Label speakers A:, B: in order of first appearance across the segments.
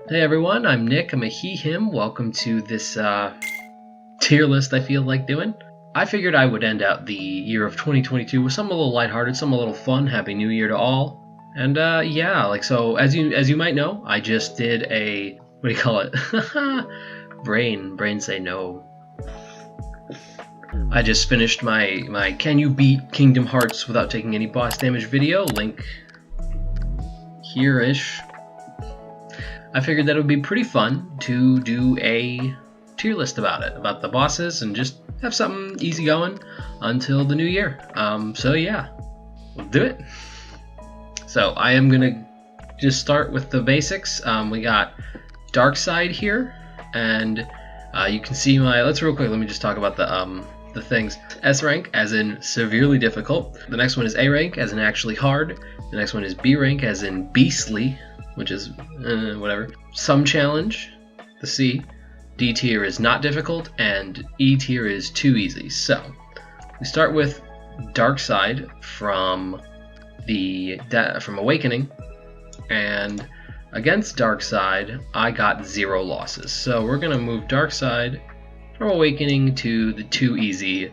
A: Hey everyone, I'm Nick. I'm a he/him. Welcome to this tier list I feel like doing. I figured I would end out the year of 2022 with some a little lighthearted, some a little fun. Happy New Year to all. And yeah, so as you might know, I just did a what do you call it? Brain say no. I just finished my Can You Beat Kingdom Hearts Without Taking Any Boss Damage video. Link here-ish. I figured that it would be pretty fun to do a tier list about it, about the bosses, and just have something easy going until the new year. So yeah, we'll do it. So I am gonna just start with the basics. We got Darkseid here, and you can see let's real quick. Let me just talk about the things. S rank, as in severely difficult. The next one is A rank, as in actually hard. The next one is B rank, as in beastly, which is whatever. Some challenge, the C. D tier is not difficult, and E tier is too easy. So we start with Darkseid from Awakening, and against Darkseid I got 0 losses. So we're gonna move Darkseid from Awakening to the too easy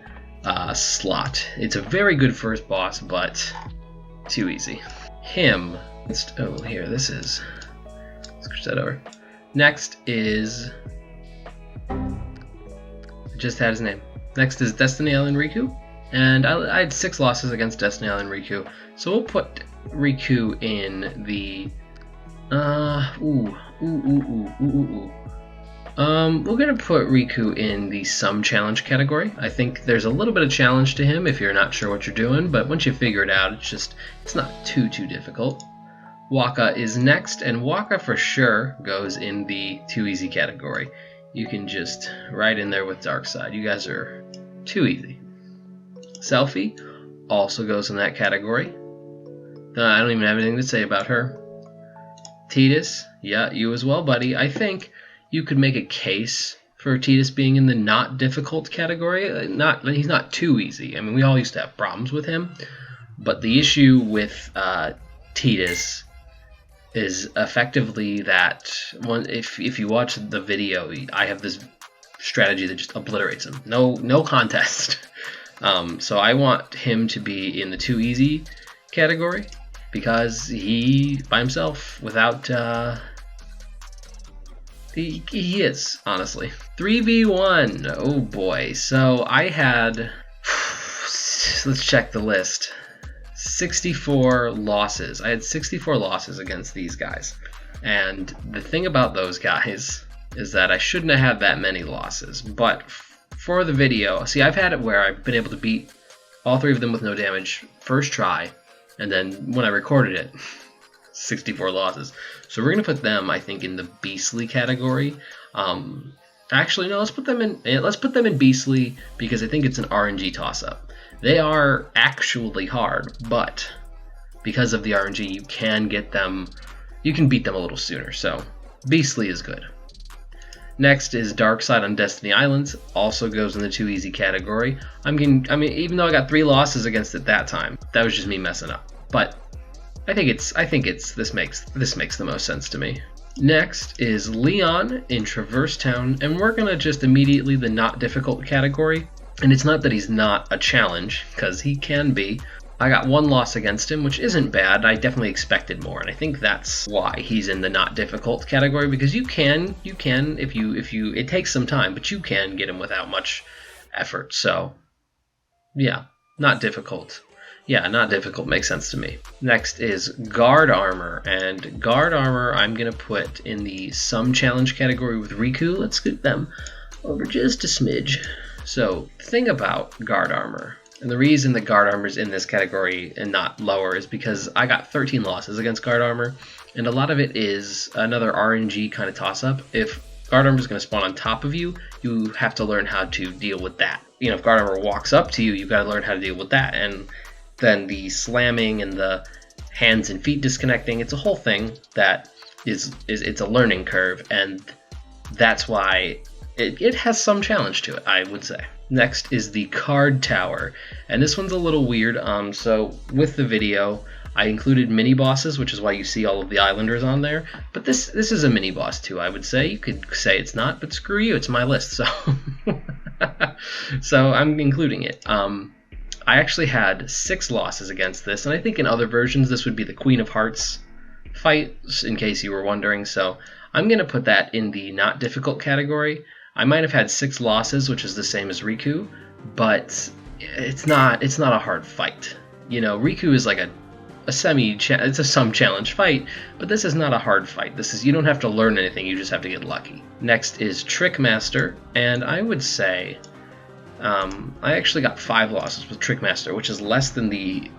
A: slot. It's a very good first boss, but too easy. Him. Oh, here, this is. Switch that over. Next is. I just had his name. Next is Destiny Island Riku. And I had 6 losses against Destiny Island Riku. So we'll put Riku in the. We're gonna put Riku in the some challenge category. I think there's a little bit of challenge to him if you're not sure what you're doing, but once you figure it out, it's not too difficult. Wakka is next, and Wakka for sure goes in the too easy category. You can just right in there with Darkseid. You guys are too easy. Selphie also goes in that category. I don't even have anything to say about her. Tidus, yeah, you as well, buddy. I think you could make a case for Tidus being in the not difficult category. He's not too easy. I mean, we all used to have problems with him, but the issue with Tidus is effectively that if you watch the video, I have this strategy that just obliterates him. No contest. So I want him to be in the too easy category because he by himself without he is honestly 3v1. Oh boy. So I had let's check the list. 64 losses. I had 64 losses against these guys. And the thing about those guys is that I shouldn't have had that many losses. But for the video, see, I've had it where I've been able to beat all 3 of them with no damage first try. And then when I recorded it, 64 losses. So we're going to put them, I think, in the beastly category. Actually, no, let's put them in beastly because I think it's an RNG toss-up. They are actually hard, but because of the RNG, you can beat them a little sooner. So beastly is good. Next is Darkseid on Destiny Islands, also goes in the too easy category. I mean, even though I got 3 losses against it that time, that was just me messing up. But I think this makes the most sense to me. Next is Leon in Traverse Town, and we're gonna just immediately the not difficult category. And it's not that he's not a challenge, because he can be. I got 1 loss against him, which isn't bad. I definitely expected more, and I think that's why he's in the not difficult category, because you can if you it takes some time, but you can get him without much effort. So yeah, not difficult. Yeah, not difficult makes sense to me. Next is Guard Armor, and Guard Armor I'm gonna put in the some challenge category with Riku. Let's scoot them over just a smidge. So the thing about Guard Armor, and the reason that Guard Armor is in this category and not lower is because I got 13 losses against Guard Armor, and a lot of it is another RNG kind of toss-up. If Guard Armor is going to spawn on top of you, you have to learn how to deal with that. You know, if Guard Armor walks up to you, you've got to learn how to deal with that, and then the slamming and the hands and feet disconnecting, it's a whole thing that it's a learning curve, and that's why it has some challenge to it, I would say. Next is the Card Tower, and this one's a little weird. So with the video, I included mini bosses, which is why you see all of the islanders on there. But this is a mini boss too, I would say. You could say it's not, but screw you, it's my list. So so I'm including it. I actually had 6 losses against this, and I think in other versions this would be the Queen of Hearts fight, in case you were wondering. So I'm going to put that in the not difficult category. I might have had 6 losses, which is the same as Riku, but it's not a hard fight. You know, Riku is like it's a some challenge fight, but this is not a hard fight. This is, you don't have to learn anything, you just have to get lucky. Next is Trickmaster, and I would say I actually got 5 losses with Trickmaster, which is less than the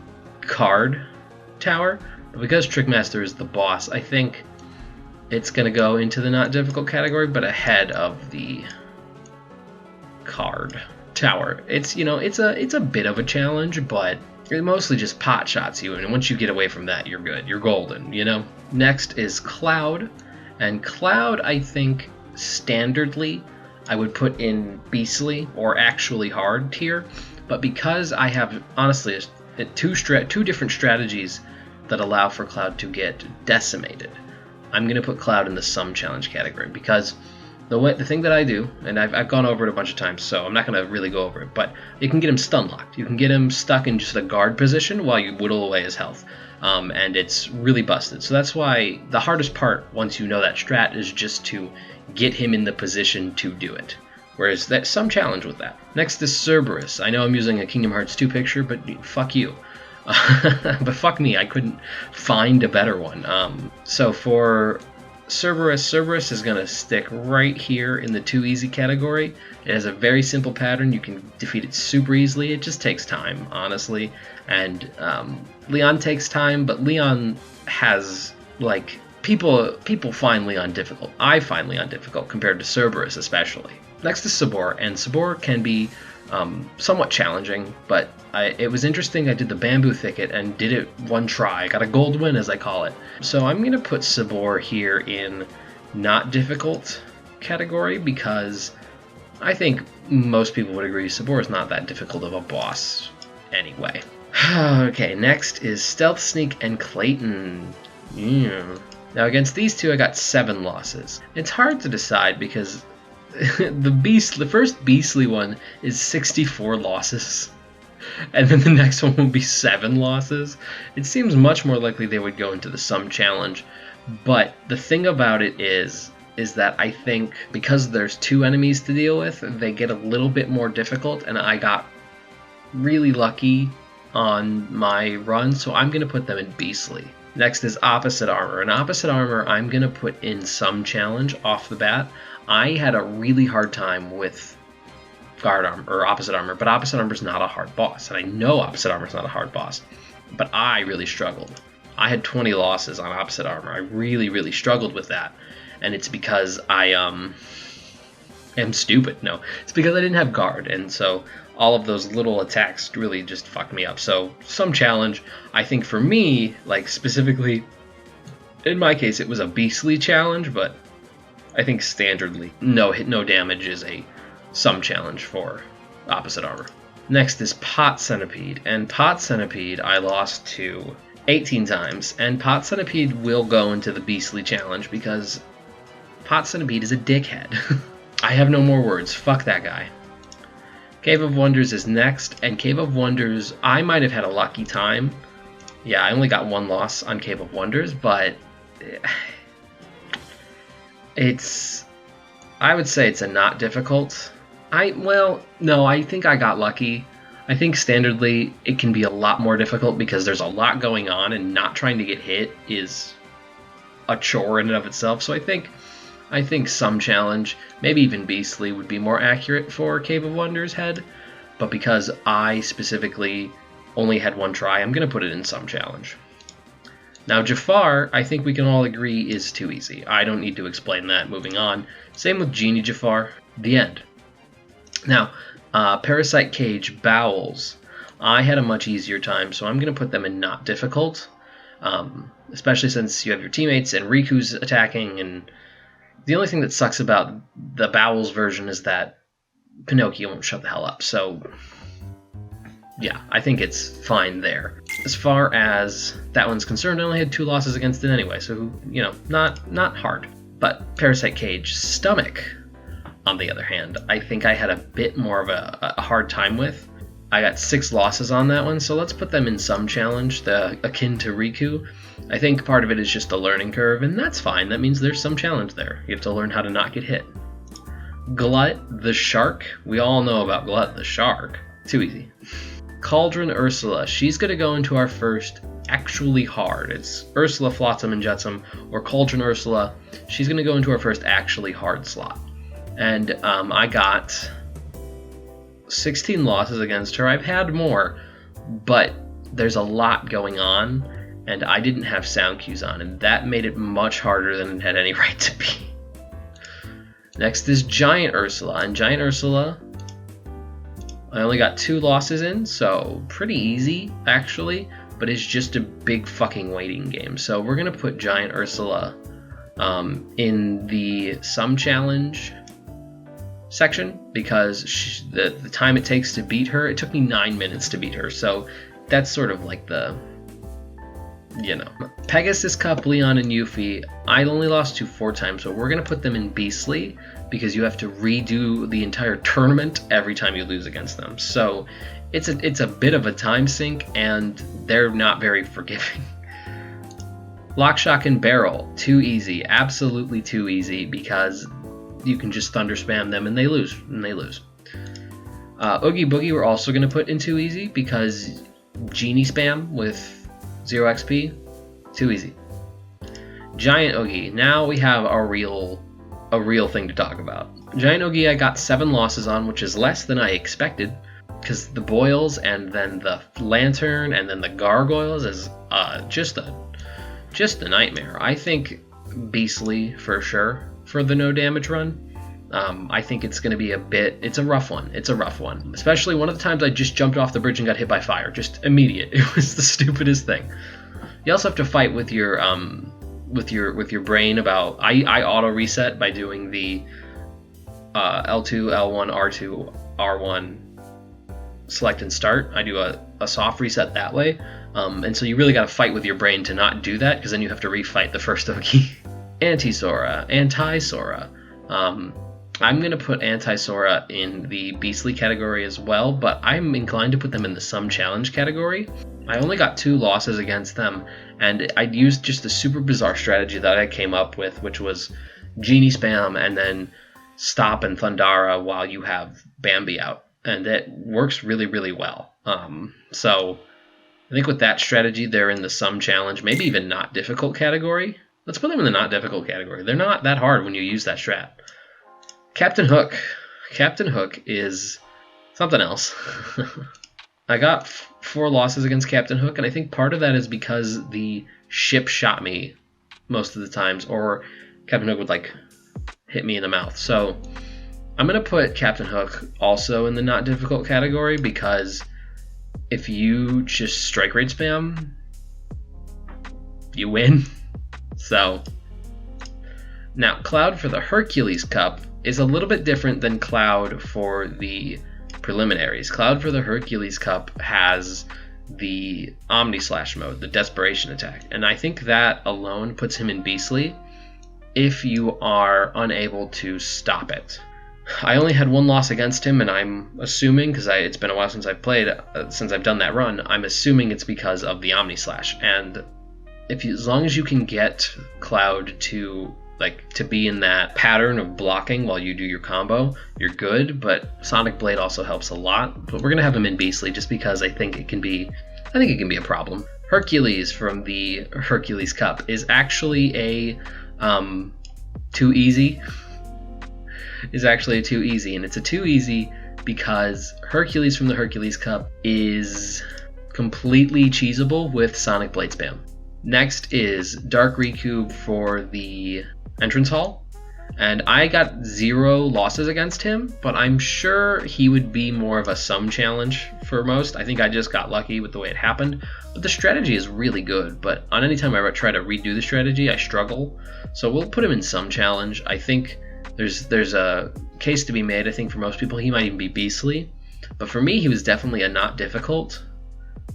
A: card tower, but because Trickmaster is the boss, I think it's going to go into the not difficult category, but ahead of the card tower. It's, you know, it's a bit of a challenge, but it mostly just pot shots you, and once you get away from that, you're good. You're golden, you know? Next is Cloud, and Cloud, I think, standardly, I would put in Beastly or actually hard tier, but because I have, honestly, two different strategies that allow for Cloud to get decimated, I'm going to put Cloud in the some challenge category, because the thing that I do, and I've gone over it a bunch of times, so I'm not going to really go over it, but you can get him stun locked. You can get him stuck in just a guard position while you whittle away his health, and it's really busted. So that's why the hardest part, once you know that strat, is just to get him in the position to do it. Whereas that's some challenge with that. Next is Cerberus. I know I'm using a Kingdom Hearts 2 picture, but fuck you. But fuck me, I couldn't find a better one. So for Cerberus is going to stick right here in the too easy category. It has a very simple pattern. You can defeat it super easily. It just takes time, honestly. And Leon takes time, but Leon has, like, people find Leon difficult. I find Leon difficult compared to Cerberus especially. Next is Sabor, and Sabor can be somewhat challenging, but it was interesting. I did the Bamboo Thicket and did it one try. I got a gold win, as I call it. So I'm going to put Sabor here in not difficult category, because I think most people would agree Sabor is not that difficult of a boss anyway. Okay, next is Stealth Sneak and Clayton. Now against these two I got 7 losses. It's hard to decide because the first Beastly one is 64 losses, and then the next one will be 7 losses. It seems much more likely they would go into the Sum Challenge, but the thing about it is that I think because there's 2 enemies to deal with, they get a little bit more difficult, and I got really lucky on my run, so I'm going to put them in Beastly. Next is Opposite Armor, and Opposite Armor I'm going to put in Some Challenge off the bat. I had a really hard time with Guard Armor, or Opposite Armor, but Opposite Armor is not a hard boss, and I know Opposite Armor is not a hard boss, but I really struggled. I had 20 losses on Opposite Armor. I really, really struggled with that, and it's because I am stupid. No, it's because I didn't have Guard, and so all of those little attacks really just fucked me up. So Some Challenge, I think for me, like specifically, in my case, it was a Beastly challenge, but I think standardly, no damage is a Some Challenge for Opposite Armor. Next is Pot Centipede, and Pot Centipede I lost to 18 times, and Pot Centipede will go into the Beastly challenge because Pot Centipede is a dickhead. I have no more words. Fuck that guy. Cave of Wonders is next, and Cave of Wonders, I might have had a lucky time. Yeah, I only got 1 loss on Cave of Wonders, but I would say it's a not difficult. I think I got lucky. I think standardly it can be a lot more difficult because there's a lot going on, and not trying to get hit is a chore in and of itself. So I think Some Challenge, maybe even Beastly, would be more accurate for Cave of Wonders head, but because I specifically only had 1 try, I'm going to put it in Some Challenge. Now Jafar, I think we can all agree, is too easy. I don't need to explain that. Moving on. Same with Genie Jafar. The end. Now, Parasite Cage Bowels. I had a much easier time, so I'm going to put them in not difficult, especially since you have your teammates and Riku's attacking, and the only thing that sucks about the Bowels version is that Pinocchio won't shut the hell up, so yeah, I think it's fine there. as far as that one's concerned, I only had 2 losses against it anyway, so, you know, not hard. But Parasite Cage Stomach, on the other hand, I think I had a bit more of a hard time with. I got 6 losses on that one, so let's put them in some challenge, akin to Riku. I think part of it is just a learning curve, and that's fine. That means there's some challenge there. You have to learn how to not get hit. Glut the Shark. We all know about Glut the Shark. Too easy. Cauldron Ursula. She's going to go into our first actually hard. It's Ursula Flotsam and Jetsam, or Cauldron Ursula. She's going to go into our first actually hard slot. And I got 16 losses against her. I've had more, but there's a lot going on, and I didn't have sound cues on, and that made it much harder than it had any right to be. Next is Giant Ursula, and Giant Ursula, I only got 2 losses in, so pretty easy, actually, but it's just a big fucking waiting game. So we're going to put Giant Ursula in the Sum Challenge section, because the time it takes to beat her, it took me 9 minutes to beat her, so that's sort of like the, you know. Pegasus Cup, Leon and Yuffie, I only lost to 4 times, so we're going to put them in Beastly, because you have to redo the entire tournament every time you lose against them. So it's a bit of a time sink, and they're not very forgiving. Lock, Shock, and Barrel, too easy, absolutely too easy, because you can just thunder spam them and they lose, Oogie Boogie we're also going to put in too easy, because Genie spam with 0 XP, too easy. Giant Oogie, now we have a real thing to talk about. Giant Oogie I got 7 losses on, which is less than I expected, because the boils and then the lantern and then the gargoyles is just a nightmare. I think Beastly for sure for the no damage run. I think it's going to be it's a rough one. Especially one of the times I just jumped off the bridge and got hit by fire. Just immediate. It was the stupidest thing. You also have to fight with your brain about, I auto reset by doing the L2, L1, R2, R1 select and start. I do a soft reset that way. And so you really got to fight with your brain to not do that, because then you have to refight the first Oogie. Anti-Sora. I'm going to put Anti-Sora in the Beastly category as well, but I'm inclined to put them in the Sum Challenge category. I only got 2 losses against them, and I used just a super bizarre strategy that I came up with, which was Genie spam and then stop and Thundara while you have Bambi out, and it works really, really well. So I think with that strategy, they're in the Sum Challenge, maybe even not difficult category. Let's put them in the not difficult category. They're not that hard when you use that strat. Captain Hook. Captain Hook is something else. I got 4 losses against Captain Hook, and I think part of that is because the ship shot me most of the times, or Captain Hook would like hit me in the mouth. So I'm going to put Captain Hook also in the not difficult category, because if you just strike rate spam, you win. So now Cloud for the Hercules Cup is a little bit different than Cloud for the preliminaries. Cloud for the Hercules Cup has the Omni Slash mode, the Desperation attack, and I think that alone puts him in Beastly if you are unable to stop it. I only had 1 loss against him, and I'm assuming, because it's been a while since I've played, since I've done that run, I'm assuming it's because of the Omni Slash. And as long as you can get Cloud to be in that pattern of blocking while you do your combo, you're good. But Sonic Blade also helps a lot. But we're gonna have him in Beastly just because I think it can be a problem. Hercules from the Hercules Cup is actually a too easy. Is actually a too easy, and it's a too easy because Hercules from the Hercules Cup is completely cheesable with Sonic Blade spam. Next is Dark Riku for the Entrance Hall, and I got 0 losses against him, but I'm sure he would be more of a Sum Challenge for most. I think I just got lucky with the way it happened, but the strategy is really good, but on any time I try to redo the strategy, I struggle, so we'll put him in Sum Challenge. I think there's a case to be made. I think for most people he might even be Beastly, but for me he was definitely a not difficult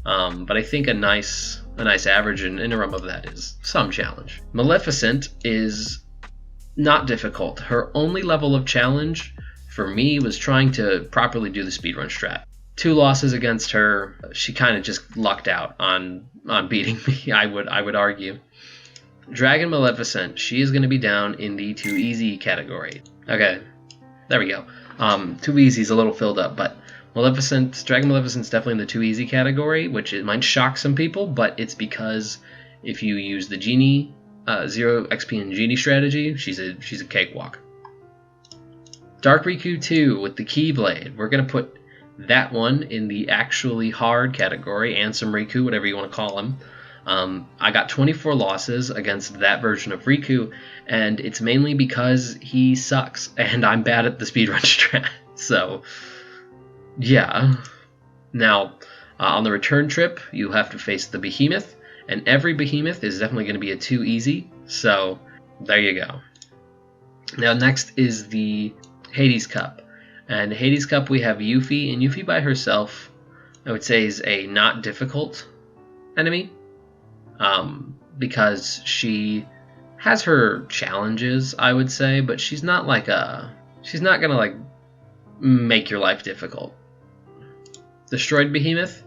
A: But I think a nice average and interim of that is some challenge. Maleficent is not difficult. Her only level of challenge for me was trying to properly do the speedrun strat. 2 losses against her, she kind of just lucked out on beating me, I would argue. Dragon Maleficent, she is going to be down in the too easy category. Okay, there we go. Too easy is a little filled up, but Dragon Maleficent's definitely in the too easy category, which it might shock some people, but it's because if you use the Genie, 0 XP and Genie strategy, she's a cakewalk. Dark Riku 2 with the Keyblade. We're going to put that one in the actually hard category, Ansem Riku, whatever you want to call him. I got 24 losses against that version of Riku, and it's mainly because he sucks, and I'm bad at the speedrun strat. So, yeah. Now, on the return trip, you have to face the Behemoth, and every Behemoth is definitely going to be a too easy, so there you go. Now, next is the Hades Cup. And Hades Cup, we have Yuffie, and Yuffie by herself, I would say, is a not difficult enemy. Because she has her challenges, I would say, but she's not gonna make your life difficult. Destroyed Behemoth,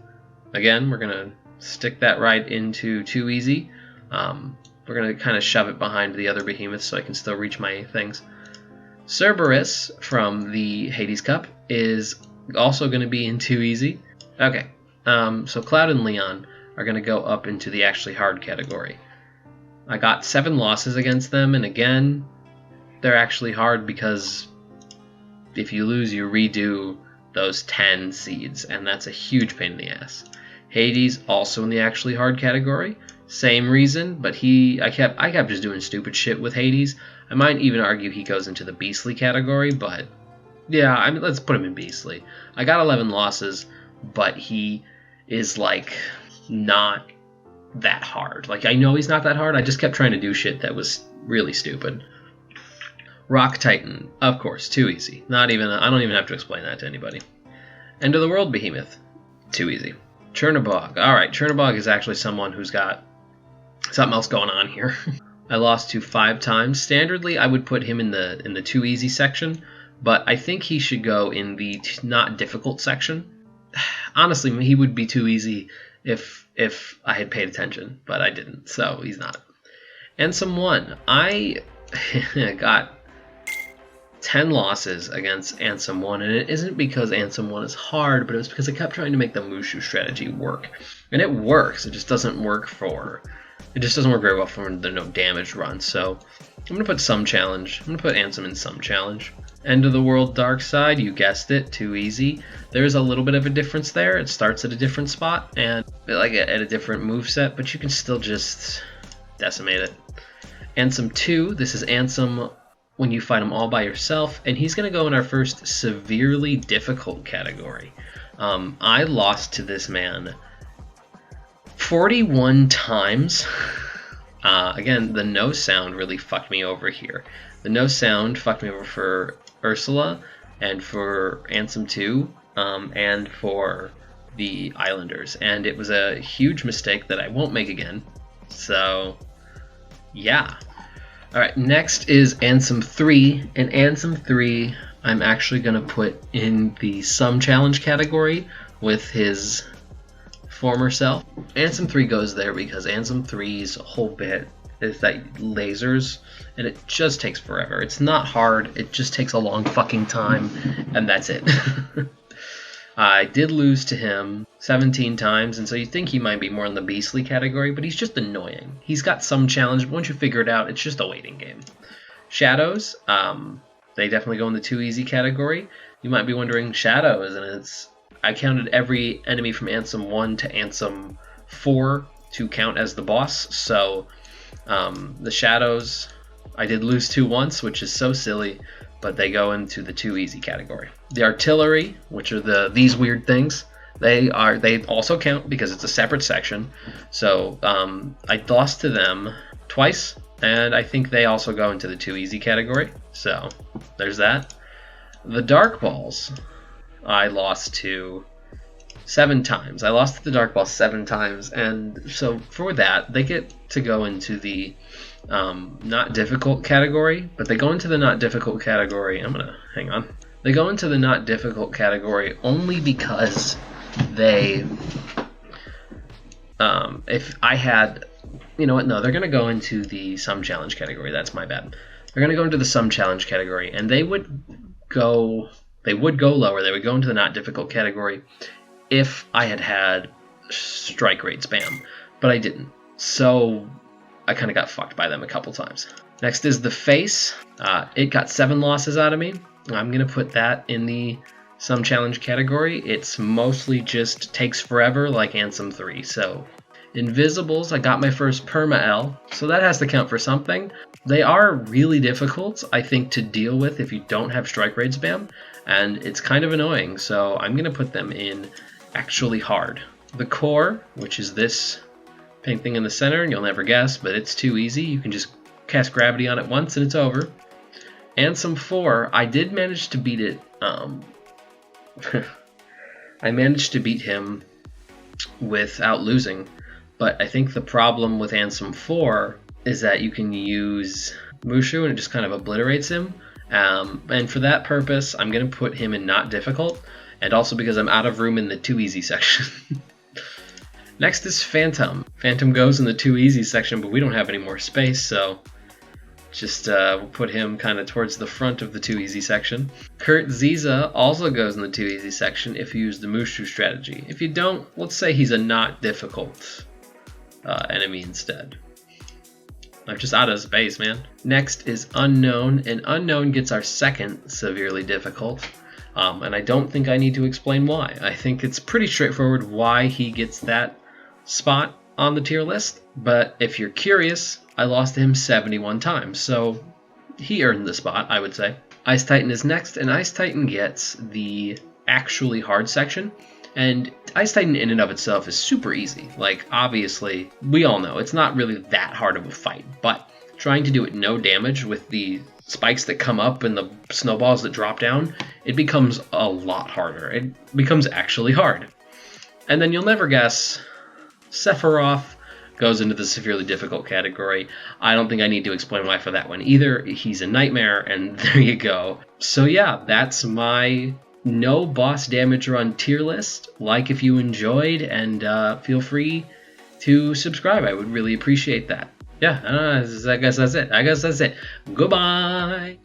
A: again, we're gonna stick that right into too easy. We're gonna kind of shove it behind the other behemoths so I can still reach my things. Cerberus from the Hades Cup is also gonna be in too easy. Okay, so Cloud and Leon are going to go up into the actually hard category. I got 7 losses against them, and again, they're actually hard because if you lose, you redo those 10 seeds, and that's a huge pain in the ass. Hades also in the actually hard category, same reason, but I kept just doing stupid shit with Hades. I might even argue he goes into the beastly category, but yeah, let's put him in beastly. I got 11 losses, but he is not that hard. I know he's not that hard, I just kept trying to do shit that was really stupid. Rock Titan, of course, too easy. I don't even have to explain that to anybody. End of the World Behemoth, too easy. Chernobog, alright, Chernobog is actually someone who's got something else going on here. I lost to 5 times. Standardly, I would put him in the too easy section, but I think he should go in the not difficult section. Honestly, he would be too easy if I had paid attention, but I didn't, so he's not. Ansem 1. I got 10 losses against Ansem 1, and it isn't because Ansem 1 is hard, but it was because I kept trying to make the Mushu strategy work. And it works, it just doesn't work very well for the no damage run, so I'm going to put some challenge. I'm going to put Ansem in some challenge. End of the World Dark Side, you guessed it, too easy. There's a little bit of a difference there. It starts at a different spot and at a different moveset, but you can still just decimate it. Ansem 2, this is Ansem when you fight him all by yourself, and he's going to go in our first severely difficult category. I lost to this man 41 times. Again, the no sound really fucked me over here. The no sound fucked me over for Ursula and for Ansem 2 and for the Islanders, and it was a huge mistake that I won't make again. So yeah. Alright, next is Ansem 3, and Ansem 3 I'm actually going to put in the some challenge category with his former self. Ansem 3 goes there because Ansem 3's whole bit is that lasers, and it just takes forever. It's not hard, it just takes a long fucking time, and that's it. I did lose to him 17 times, and so you think he might be more in the beastly category, but he's just annoying. He's got some challenge, but once you figure it out, it's just a waiting game. Shadows, they definitely go in the too easy category. You might be wondering, Shadows, and I counted every enemy from Ansem 1 to Ansem 4 to count as the boss, so the Shadows, I did lose to once, which is so silly, but they go into the too easy category. The Artillery, which are these weird things, they also count because it's a separate section. So I lost to them twice, and I think they also go into the too easy category. So there's that. The Dark Balls, I lost to 7 times. I lost to the Dark Ball 7 times, and so for that, they get to go into the not difficult category, but they go into the not difficult category. Hang on. They go into the not difficult category only because they, if I had, you know what, no, they're going to go into the Some Challenge category. That's my bad. They're going to go into the Some Challenge category, and they would go lower. They would go into the not difficult category if I had strike rate spam, but I didn't. So I kind of got fucked by them a couple times. Next is the Face. It got 7 losses out of me. I'm going to put that in the Some Challenge category. It's mostly just takes forever like Ansem 3. So Invisibles, I got my first Perma L, so that has to count for something. They are really difficult, I think, to deal with if you don't have strike rate spam, and it's kind of annoying, so I'm going to put them in actually hard. The Core, which is this pink thing in the center, and you'll never guess, but it's too easy. You can just cast Gravity on it once and it's over. Ansem 4, I did manage to beat it. I managed to beat him without losing, but I think the problem with Ansem 4 is that you can use Mushu and it just kind of obliterates him. And for that purpose, I'm going to put him in not difficult, and also because I'm out of room in the too easy section. Next is Phantom. Phantom goes in the too easy section, but we don't have any more space, so just we'll put him kind of towards the front of the too easy section. Kurt Ziza also goes in the too easy section if you use the Mushu strategy. If you don't, let's say he's a not difficult enemy instead. I'm just out of space, man. Next is Unknown, and Unknown gets our second severely difficult. And I don't think I need to explain why. I think it's pretty straightforward why he gets that spot on the tier list, but if you're curious, I lost to him 71 times, so he earned the spot, I would say. Ice Titan is next, and Ice Titan gets the actually hard section, and Ice Titan in and of itself is super easy. Like, obviously, we all know it's not really that hard of a fight, but trying to do it no damage with the spikes that come up and the snowballs that drop down, it becomes a lot harder. It becomes actually hard. And then you'll never guess, Sephiroth goes into the severely difficult category. I don't think I need to explain why for that one either. He's a nightmare, and there you go. So yeah, that's my no boss damage run tier list. Like if you enjoyed, and feel free to subscribe. I would really appreciate that. Yeah, I guess that's it. Goodbye.